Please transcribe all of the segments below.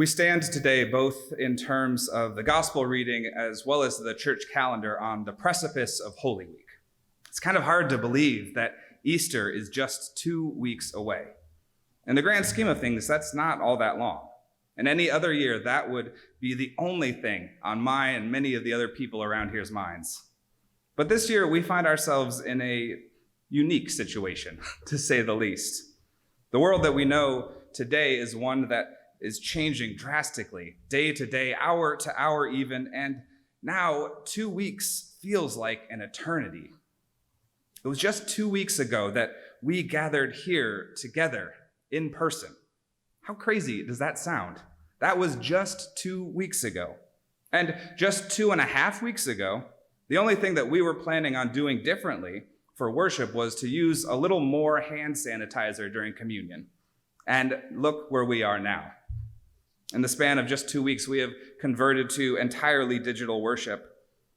We stand today both in terms of the gospel reading as well as the church calendar on the precipice of Holy Week. It's kind of hard to believe that Easter is just 2 weeks away. In the grand scheme of things, that's not all that long. And any other year, that would be the only thing on my and many of the other people around here's minds. But this year, we find ourselves in a unique situation, to say the least. The world that we know today is one that is changing drastically, day to day, hour to hour even, and now 2 weeks feels like an eternity. It was just 2 weeks ago that we gathered here together in person. How crazy does that sound? That was just 2 weeks ago. And just 2.5 weeks ago, the only thing that we were planning on doing differently for worship was to use a little more hand sanitizer during communion. And look where we are now. In the span of just 2 weeks, we have converted to entirely digital worship.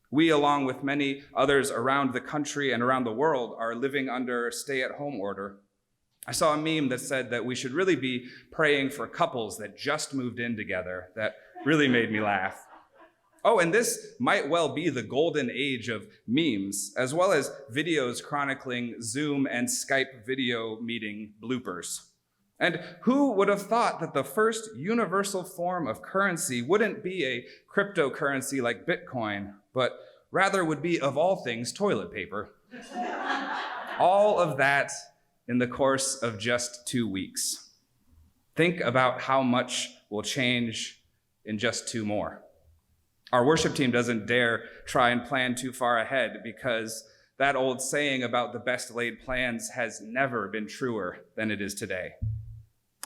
We, along with many others around the country and around the world, are living under stay-at-home order. I saw a meme that said that we should really be praying for couples that just moved in together. That really made me laugh. Oh, and this might well be the golden age of memes, as well as videos chronicling Zoom and Skype video meeting bloopers. And who would have thought that the first universal form of currency wouldn't be a cryptocurrency like Bitcoin, but rather would be, of all things, toilet paper? All of that in the course of just 2 weeks. Think about how much will change in just 2 more. Our worship team doesn't dare try and plan too far ahead because that old saying about the best laid plans has never been truer than it is today.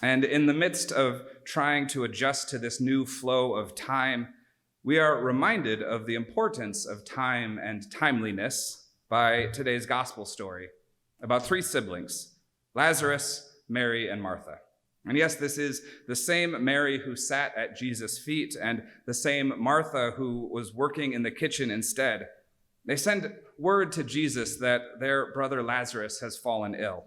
And in the midst of trying to adjust to this new flow of time, we are reminded of the importance of time and timeliness by today's gospel story about 3 siblings, Lazarus, Mary, and Martha. And yes, this is the same Mary who sat at Jesus' feet and the same Martha who was working in the kitchen instead. They send word to Jesus that their brother Lazarus has fallen ill.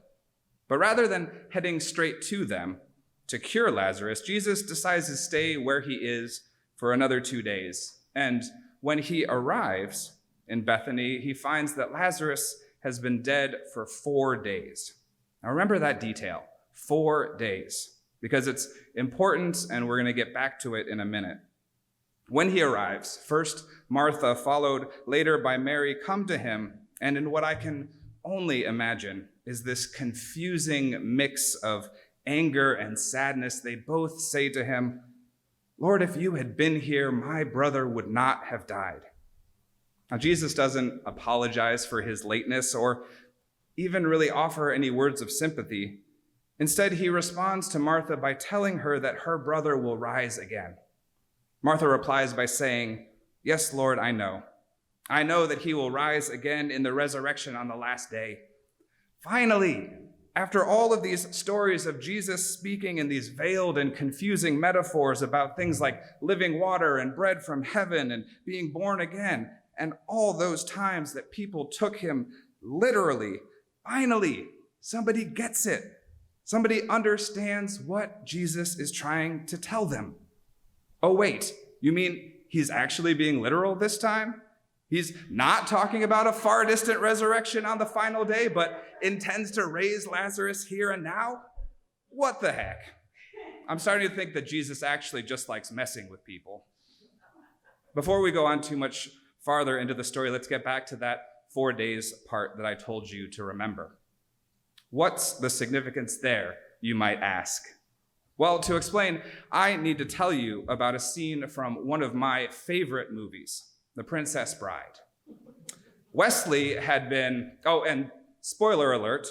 But rather than heading straight to them to cure Lazarus, Jesus decides to stay where he is for another 2 days. And when he arrives in Bethany, he finds that Lazarus has been dead for 4 days. Now remember that detail, 4 days, because it's important and we're going to get back to it in a minute. When he arrives, first Martha, followed later by Mary, come to him, and in what I can only imagine is this confusing mix of anger and sadness, they both say to him, "Lord, if you had been here, my brother would not have died." Now, Jesus doesn't apologize for his lateness or even really offer any words of sympathy. Instead, he responds to Martha by telling her that her brother will rise again. Martha replies by saying, "Yes, Lord, I know. I know that he will rise again in the resurrection on the last day." Finally, after all of these stories of Jesus speaking in these veiled and confusing metaphors about things like living water and bread from heaven and being born again, and all those times that people took him literally, finally, somebody gets it. Somebody understands what Jesus is trying to tell them. Oh, wait, you mean he's actually being literal this time? He's not talking about a far distant resurrection on the final day, but intends to raise Lazarus here and now? What the heck? I'm starting to think that Jesus actually just likes messing with people. Before we go on too much farther into the story, let's get back to that 4 days part that I told you to remember. What's the significance there, you might ask? Well, to explain, I need to tell you about a scene from one of my favorite movies, The Princess Bride. Wesley had been, and spoiler alert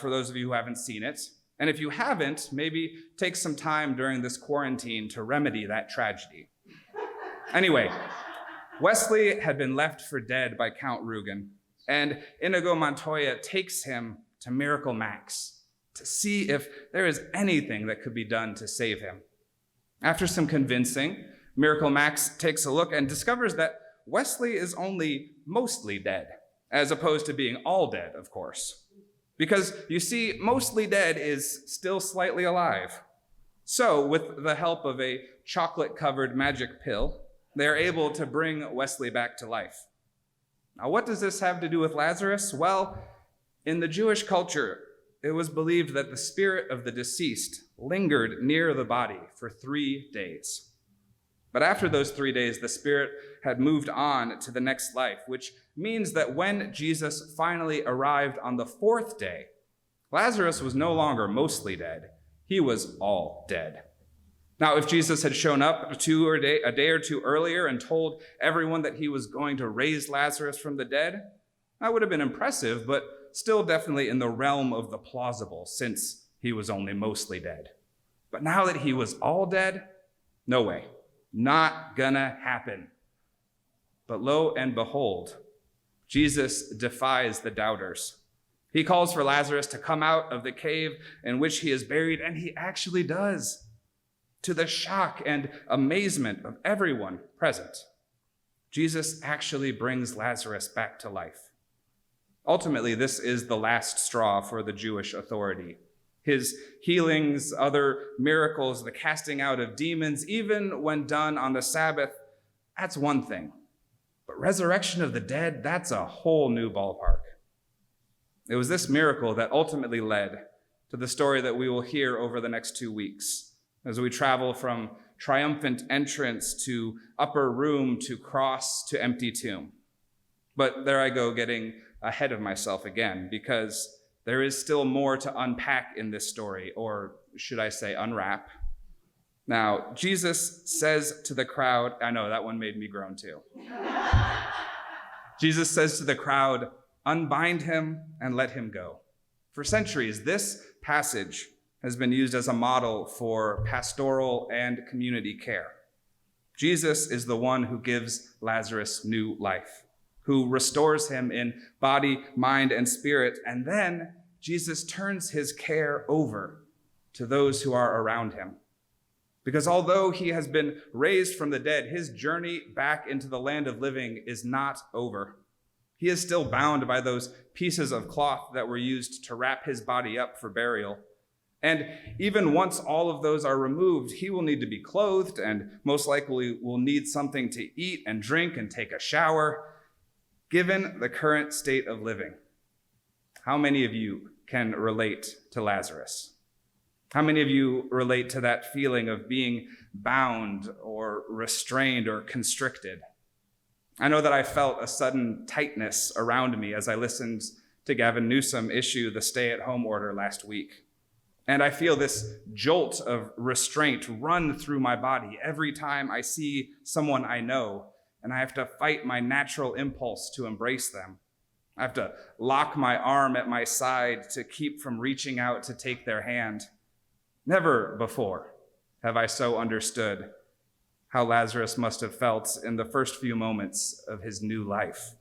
for those of you who haven't seen it, and if you haven't, maybe take some time during this quarantine to remedy that tragedy. Anyway, Wesley had been left for dead by Count Rugen, and Inigo Montoya takes him to Miracle Max to see if there is anything that could be done to save him. After some convincing, Miracle Max takes a look and discovers that Wesley is only mostly dead, as opposed to being all dead, of course. Because, you see, mostly dead is still slightly alive. So, with the help of a chocolate-covered magic pill, they are able to bring Wesley back to life. Now, what does this have to do with Lazarus? Well, in the Jewish culture, it was believed that the spirit of the deceased lingered near the body for 3 days. But after those 3 days, the spirit had moved on to the next life, which means that when Jesus finally arrived on the 4th day, Lazarus was no longer mostly dead. He was all dead. Now, if Jesus had shown up a day or two earlier and told everyone that he was going to raise Lazarus from the dead, that would have been impressive, but still definitely in the realm of the plausible, since he was only mostly dead. But now that he was all dead, no way. Not gonna happen. But lo and behold, Jesus defies the doubters. He calls for Lazarus to come out of the cave in which he is buried, and he actually does, to the shock and amazement of everyone present. Jesus actually brings Lazarus back to life. Ultimately, this is the last straw for the Jewish authority. His healings, other miracles, the casting out of demons, even when done on the Sabbath, that's one thing. But resurrection of the dead, that's a whole new ballpark. It was this miracle that ultimately led to the story that we will hear over the next 2 weeks as we travel from triumphant entrance to upper room to cross to empty tomb. But there I go, getting ahead of myself again, because there is still more to unpack in this story, or should I say unwrap. Now, Jesus says to the crowd, I know that one made me groan too. Jesus says to the crowd, unbind him and let him go. For centuries, this passage has been used as a model for pastoral and community care. Jesus is the one who gives Lazarus new life, who restores him in body, mind, and spirit, and then Jesus turns his care over to those who are around him. Because although he has been raised from the dead, his journey back into the land of living is not over. He is still bound by those pieces of cloth that were used to wrap his body up for burial. And even once all of those are removed, he will need to be clothed and most likely will need something to eat and drink and take a shower. Given the current state of living, how many of you can relate to Lazarus? How many of you relate to that feeling of being bound or restrained or constricted? I know that I felt a sudden tightness around me as I listened to Gavin Newsom issue the stay-at-home order last week. And I feel this jolt of restraint run through my body every time I see someone I know, and I have to fight my natural impulse to embrace them. I have to lock my arm at my side to keep from reaching out to take their hand. Never before have I so understood how Lazarus must have felt in the first few moments of his new life.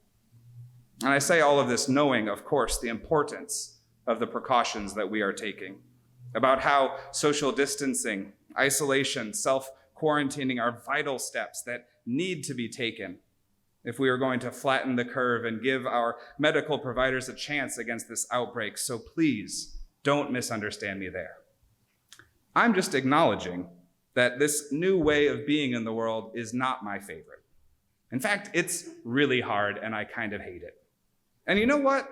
And I say all of this knowing, of course, the importance of the precautions that we are taking, about how social distancing, isolation, self-quarantining are vital steps that need to be taken if we are going to flatten the curve and give our medical providers a chance against this outbreak. So please don't misunderstand me there. I'm just acknowledging that this new way of being in the world is not my favorite. In fact, it's really hard and I kind of hate it. And you know what?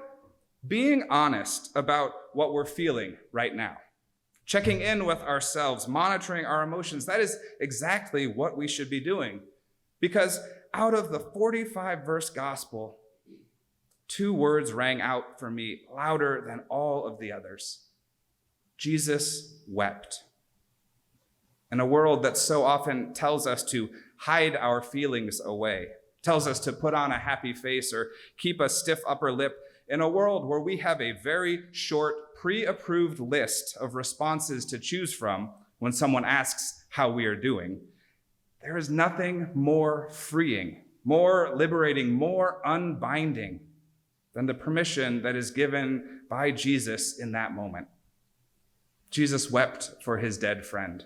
Being honest about what we're feeling right now, checking in with ourselves, monitoring our emotions, that is exactly what we should be doing. Because out of the 45-verse gospel, 2 words rang out for me louder than all of the others. Jesus wept. In a world that so often tells us to hide our feelings away, tells us to put on a happy face or keep a stiff upper lip, in a world where we have a very short, pre-approved list of responses to choose from when someone asks how we are doing, there is nothing more freeing, more liberating, more unbinding than the permission that is given by Jesus in that moment. Jesus wept for his dead friend.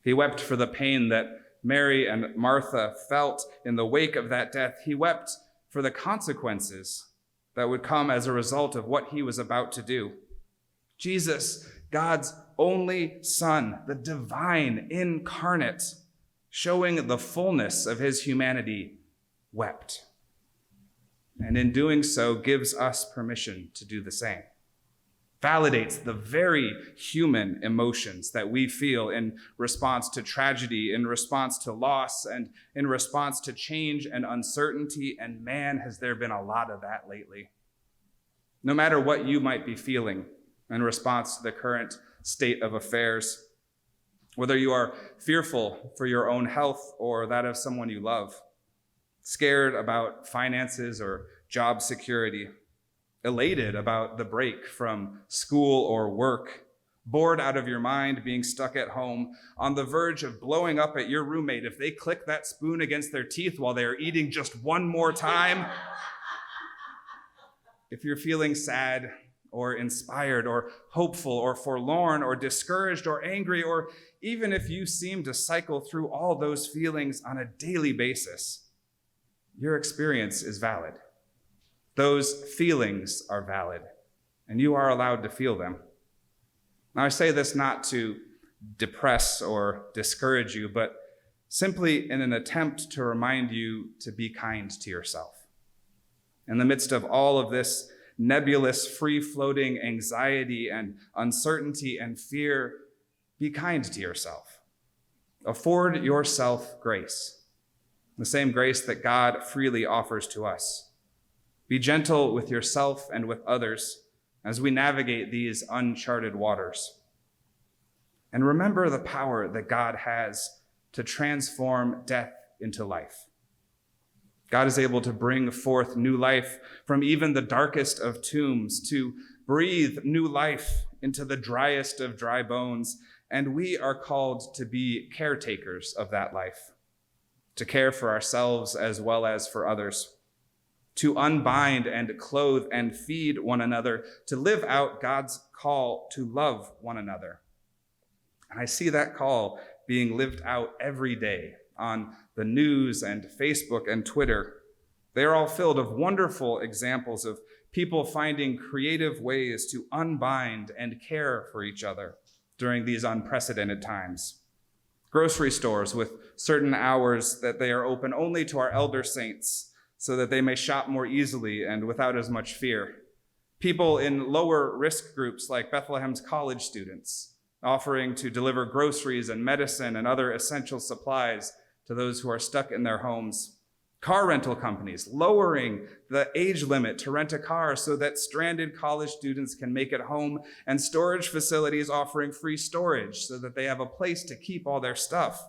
He wept for the pain that Mary and Martha felt in the wake of that death. He wept for the consequences that would come as a result of what he was about to do. Jesus God's only Son, the divine incarnate, showing the fullness of his humanity, wept. And in doing so, gives us permission to do the same. Validates the very human emotions that we feel in response to tragedy, in response to loss, and in response to change and uncertainty. And man, has there been a lot of that lately. No matter what you might be feeling in response to the current state of affairs, whether you are fearful for your own health or that of someone you love, scared about finances or job security, elated about the break from school or work, bored out of your mind being stuck at home, on the verge of blowing up at your roommate if they click that spoon against their teeth while they are eating just one more time. If you're feeling sad or inspired or hopeful or forlorn or discouraged or angry, or even if you seem to cycle through all those feelings on a daily basis, your experience is valid. Those feelings are valid, and you are allowed to feel them. Now, I say this not to depress or discourage you, but simply in an attempt to remind you to be kind to yourself. In the midst of all of this nebulous, free-floating anxiety and uncertainty and fear, be kind to yourself. Afford yourself grace, the same grace that God freely offers to us. Be gentle with yourself and with others as we navigate these uncharted waters. And remember the power that God has to transform death into life. God is able to bring forth new life from even the darkest of tombs, to breathe new life into the driest of dry bones. And we are called to be caretakers of that life, to care for ourselves as well as for others, to unbind and clothe and feed one another, to live out God's call to love one another. And I see that call being lived out every day on the news and Facebook and Twitter. They're all filled of wonderful examples of people finding creative ways to unbind and care for each other during these unprecedented times. Grocery stores with certain hours that they are open only to our elder saints, so that they may shop more easily and without as much fear. People in lower risk groups like Bethlehem's college students, offering to deliver groceries and medicine and other essential supplies to those who are stuck in their homes. Car rental companies lowering the age limit to rent a car so that stranded college students can make it home, and storage facilities offering free storage so that they have a place to keep all their stuff.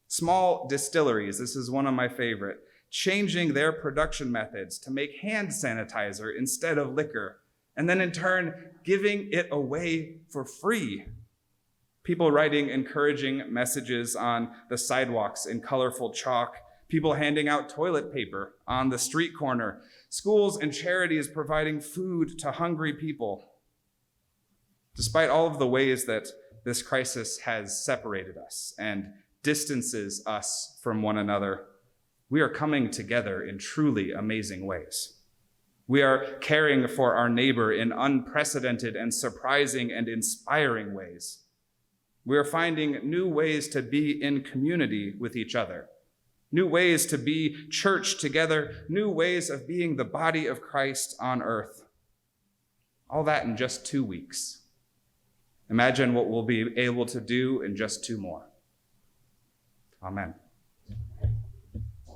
Small distilleries, this is one of my favorite, changing their production methods to make hand sanitizer instead of liquor, and then in turn giving it away for free. People writing encouraging messages on the sidewalks in colorful chalk, people handing out toilet paper on the street corner, schools and charities providing food to hungry people. Despite all of the ways that this crisis has separated us and distances us from one another, we are coming together in truly amazing ways. We are caring for our neighbor in unprecedented and surprising and inspiring ways. We are finding new ways to be in community with each other, new ways to be church together, new ways of being the body of Christ on earth. All that in just 2 weeks. Imagine what we'll be able to do in just 2 more. Amen.